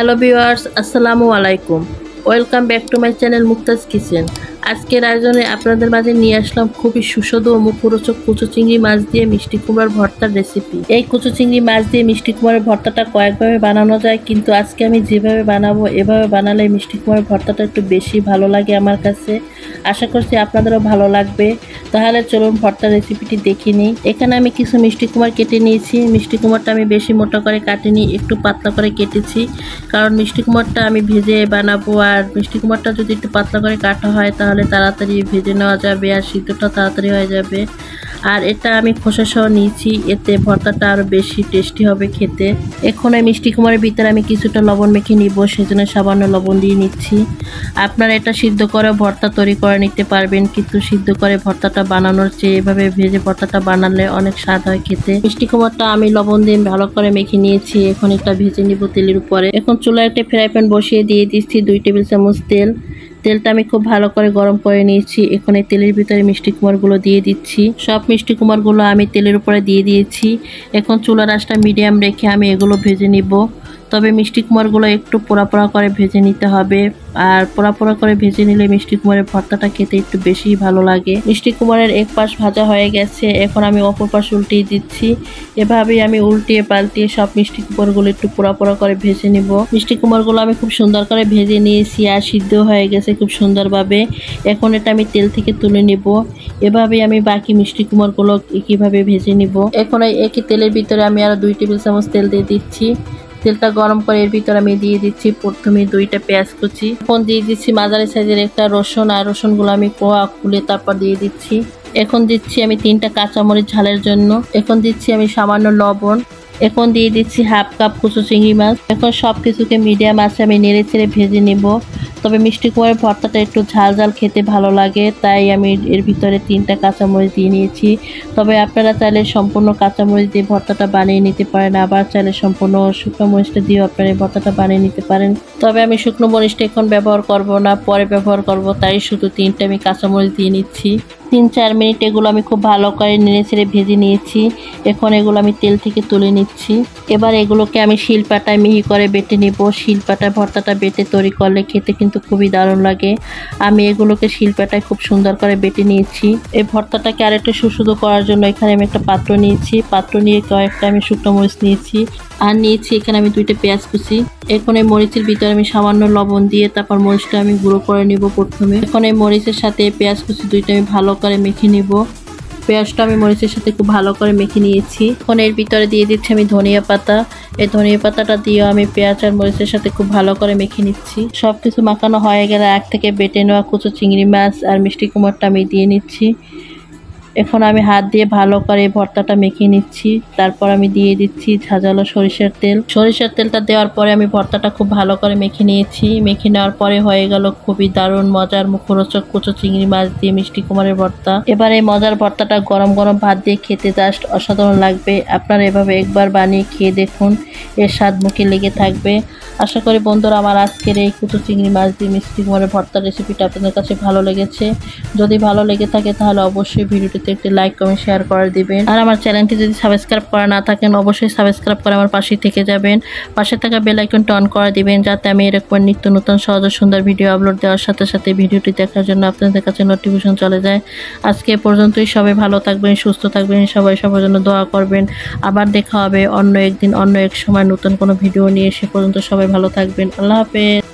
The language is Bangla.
হ্যালো ভিউয়ার্স, আসসালামু আলাইকুম। Welcome back to my channel Muktaj kitchen. আজকের আয়োজনে আপনাদের মাঝে নিয়ে আসলাম খুবই সুস্বাদু ও মুখরোচক কচু চিংড়ি মাছ দিয়ে মিষ্টি কুমড়ার ভর্তার রেসিপি। এই কচু চিংড়ি মাছ দিয়ে মিষ্টি কুমড়ার ভর্তাটা কয়েকভাবে বানানো যায়, কিন্তু আজকে আমি যেভাবে বানাবো এভাবে বানালে মিষ্টি কুমড়ার ভর্তাটা একটু বেশি ভালো লাগে আমার কাছে। আশা করছি আপনাদেরও ভালো লাগবে। তাহলে চলুন ভর্তার রেসিপিটি দেখে নিই। এখানে আমি কিছু মিষ্টি কুমড়া কেটে নিয়েছি। মিষ্টি কুমড়াটা আমি বেশি মোটা করে কাটিনি, একটু পাতলা করে কেটেছি, কারণ মিষ্টি কুমড়াটা আমি ভেজে বানাবো। আর মিষ্টি কুমড়াটা যদি একটু পাতলা করে কাটা হয় তাহলে তাড়াতাড়ি ভেজে নেওয়া যাবে আর সিদ্ধটা তাড়াতাড়ি হয়ে যাবে। আর এটা আমি খোসা সহ নিয়েছি, এতে ভর্তাটা আরও বেশি টেস্টি হবে খেতে। এখন এই মিষ্টি কুমড়ার ভিতরে আমি কিছুটা লবণ মেখে নিব, সেজন্য সামান্য লবণ দিয়ে নিচ্ছি। আপনারা এটা সিদ্ধ করে ভর্তা তৈরি করে নিতে পারবেন, কিন্তু সিদ্ধ করে ভর্তাটা বানানোর চেয়ে এভাবে ভেজে ভর্তাটা বানালে অনেক স্বাদ হয় খেতে। মিষ্টি কুমড়াটা আমি লবণ দিয়ে ভালো করে মেখে নিয়েছি। এখন এটা ভেজে নিব তেলের উপরে। এখন চুলায় একটা ফ্রাই প্যান বসিয়ে দিয়ে দিচ্ছি 2 টেবিল চামচ তেল। তেলটা আমি খুব ভালো করে গরম করে নিয়েছি। এখন এই তেলের ভিতরে মিষ্টি কুমড়াগুলো দিয়ে দিচ্ছি। সব মিষ্টি কুমড়াগুলো আমি তেলের উপরে দিয়ে দিয়েছি। এখন চুলার আঁচটা মিডিয়াম রেখে আমি এগুলো ভেজে নিব। তবে মিষ্টি কুমড়াগুলো একটু পোড়া পোড়া করে ভেজে নিতে হবে। আর পোড়া পোড়া করে ভেজে নিলে মিষ্টি কুমড়ার ভর্তাটা খেতে একটু বেশি ভালো লাগে। মিষ্টি কুমড়ার এক পাশ ভাজা হয়ে গেছে, এখন আমি অপর পাশ উল্টিয়ে দিচ্ছি। এভাবেই আমি উল্টিয়ে পাল্টিয়ে সব মিষ্টি কুমড়াগুলো একটু পোড়া পোড়া করে ভেজে নিব। মিষ্টি কুমড়াগুলো আমি খুব সুন্দর করে ভেজে নিয়েছি আর সিদ্ধ হয়ে গেছে খুব সুন্দরভাবে। এখন এটা আমি তেল থেকে তুলে নিব। এভাবেই আমি বাকি মিষ্টি কুমড়াগুলো একইভাবে ভেজে নিব। এখন একই তেলের ভিতরে আমি আরো 2 টেবিল চামচ তেল দিয়ে দিচ্ছি। তেলটা গরম করে এর ভিতরে আমি দিয়ে দিচ্ছি প্রথমে 2টা পেঁয়াজ কুচি। এখন দিয়ে দিচ্ছি মাঝারি সাইজের একটা রসুন, আর রসুনগুলো আমি কোয়া খুলে তারপর দিয়ে দিচ্ছি। এখন দিচ্ছি আমি 3টা কাঁচামরিচ ঝালের জন্য। এখন দিচ্ছি আমি সামান্য লবণ। এখন দিয়ে দিচ্ছি হাফ কাপ কচু চিংড়ি মাছ। এখন সব কিছুকে মিডিয়াম আঁচে আমি নেড়ে ছেড়ে ভেজে নেব। তবে মিষ্টি কুমড়ার ভর্তাটা একটু ঝাল ঝাল খেতে ভালো লাগে, তাই আমি এর ভিতরে 3টা কাঁচামরিচ দিয়ে নিয়েছি। তবে আপনারা চাইলে সম্পূর্ণ কাঁচামরিচ দিয়ে ভর্তাটা বানিয়ে নিতে পারেন, আবার চাইলে সম্পূর্ণ শুকনো মরিচটা দিয়েও আপনারা এই ভর্তাটা বানিয়ে নিতে পারেন। তবে আমি শুকনো মরিচটা এখন ব্যবহার করব না, পরে ব্যবহার করব, তাই শুধু 3টা আমি কাঁচামরিচ দিয়ে নিচ্ছি। 3-4 মিনিট এগুলো আমি খুব ভালো করে নেড়ে ছেড়ে ভেজে নিয়েছি। এখন এগুলো আমি তেল থেকে তুলে নিচ্ছি। এবার এগুলোকে আমি শিলপাটায় মিহি করে বেটে নিব। শিলপাটায় ভর্তাটা বেটে তৈরি করলে খেতে কিন্তু খুবই দারুণ লাগে। আমি এগুলোকে শিলপাটায় খুব সুন্দর করে বেটে নিয়েছি। এই ভর্তাটাকে আরেকটু সুস্বাদু করার জন্য এখানে আমি একটা পাত্র নিয়েছি। পাত্র নিয়ে কয়েকটা আমি শুকনো মরিচ নিয়েছি, আর নিয়েছি এখানে আমি 2টা পেঁয়াজ কুচি। এখন এই মরিচের ভিতরে আমি সামান্য লবণ দিয়ে তারপর মরিচটা আমি গুঁড়ো করে নিব প্রথমে। এখন এই মরিচের সাথে পেঁয়াজ কুচি 2টা আমি ভালো করে মেখে নিব। পেঁয়াজটা আমি মরিচের সাথে খুব ভালো করে মেখে নিয়েছি। এখন এর ভিতরে দিয়ে দিচ্ছি আমি ধনিয়া পাতা। এই ধনিয়া পাতাটা দিয়েও আমি পেঁয়াজ আর মরিচের সাথে খুব ভালো করে মেখে নিচ্ছি। সব কিছু মাখানো হয়ে গেলে আগ থেকে বেটে নেওয়া কচু চিংড়ি মাছ আর মিষ্টি কুমড়াটা আমি দিয়ে নিচ্ছি। এখন আমি হাত দিয়ে ভালো করে ভর্তাটা মেখে নিচ্ছি। তারপর আমি দিয়ে দিচ্ছি ঝাঁঝালো সরিষার তেল। সরিষার তেলটা দেওয়ার পরে আমি ভর্তাটা খুব ভালো করে মেখে নিয়েছি। মেখে নেওয়ার পরে হয়ে গেল খুবই দারুণ মজার মুখরোচক কচু চিংড়ি মাছ দিয়ে মিষ্টি কুমড়ার ভর্তা। এবার এই মজার ভর্তাটা গরম গরম ভাত দিয়ে খেতে জাস্ট অসাধারণ লাগবে। আপনারা এভাবে একবার বানিয়ে খেয়ে দেখুন, এর স্বাদ মুখে লেগে থাকবে। আশা করি বন্ধুরা আমার আজকের এই কচু চিংড়ি মাছ দিয়ে মিষ্টি কুমড়ার ভর্তার রেসিপিটা আপনাদের কাছে ভালো লেগেছে। যদি ভালো লেগে থাকে তাহলে অবশ্যই ভিডিওটিতে একটি লাইক কমেন্ট শেয়ার করে দিবেন। আর আমার চ্যানেলটি যদি সাবস্ক্রাইব করা না থাকেন অবশ্যই সাবস্ক্রাইব করে আমার পাশে থেকে যাবেন। পাশে থাকা বেল আইকনটা অন করে দিবেন, যাতে আমি এরকম নিত্য নতুন সহজ ও সুন্দর ভিডিও আপলোড দেওয়ার সাথে সাথে ভিডিওটি দেখার জন্য আপনাদের কাছে নোটিফিকেশন চলে যায়। আজকে এ পর্যন্তই। সবাই ভালো থাকবেন, সুস্থ থাকবেন, সবাই সবার জন্য দোয়া করবেন। আবার দেখা হবে অন্য একদিন অন্য এক সময় নতুন কোনো ভিডিও নিয়ে। সে পর্যন্ত সবাই ভালো থাকবেন। আল্লাহ হাফেজ।